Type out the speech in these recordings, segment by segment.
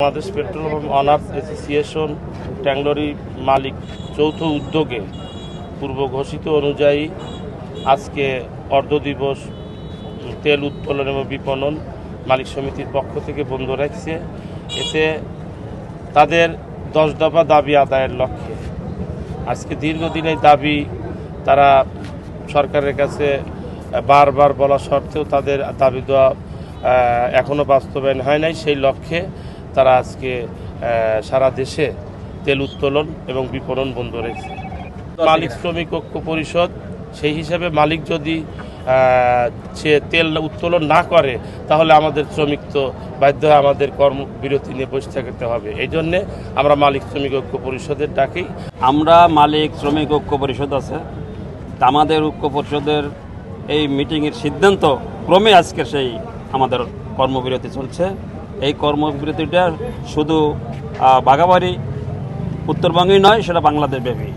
Bangladesh petroleum honours association ট্যাংলোরি মালিক যৌথ উদ্যোগে পূর্ব ঘোষিত অনুযায়ী আজকে অর্ধ দিবস তেল উত্তোলন এবং বিপণন মালিক সমিতির পক্ষ থেকে বন্ধ রাখছে। এতে তাদের 10 দফা দাবি আদায়ের লক্ষ্যে আজকে দীর্ঘদিন এই দাবি তারা সরকারের কাছে বারবার বলা সত্ত্বেও তাদের দাবি দেওয়া এখনও বাস্তবায়ন হয় নাই। সেই লক্ষ্যে তারা আজকে সারা দেশে তেল উত্তোলন এবং বিপণন বন্ধ রেখেছে। মালিক শ্রমিক ঐক্য পরিষদ সেই হিসাবে মালিক যদি সে তেল উত্তোলন না করে তাহলে আমাদের শ্রমিক তো বাধ্য হয়ে আমাদের কর্মবিরতি নিয়ে বসে থাকতে হবে। এই জন্যে আমরা মালিক শ্রমিক ঐক্য পরিষদের ডাকি। আমরা মালিক শ্রমিক ঐক্য পরিষদ আছে, আমাদের ঐক্য পরিষদের এই মিটিংয়ের সিদ্ধান্ত ক্রমে আজকে সেই আমাদের কর্মবিরতি চলছে। এই কর্মবিরতিটা শুধু বাঘাবাড়ি উত্তরবঙ্গেই নয়, সেটা বাংলাদেশ ব্যাপী।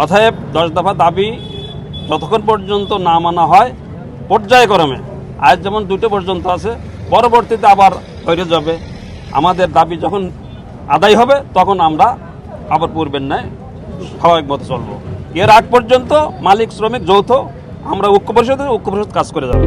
অতএব 10 দফা দাবি যতক্ষণ পর্যন্ত না মানা হয় পর্যায়ক্রমে, আজ যেমন 2টো পর্যন্ত আছে, পরবর্তীতে আবার হয়ে যাবে। আমাদের দাবি যখন আদায় হবে তখন আমরা আবার পূর্বের ন্যায় স্বাভাবিক মতো চলবো। এর আগ পর্যন্ত মালিক শ্রমিক যৌথ আমরা ঐক্য পরিষদ কাজ করে যাবো।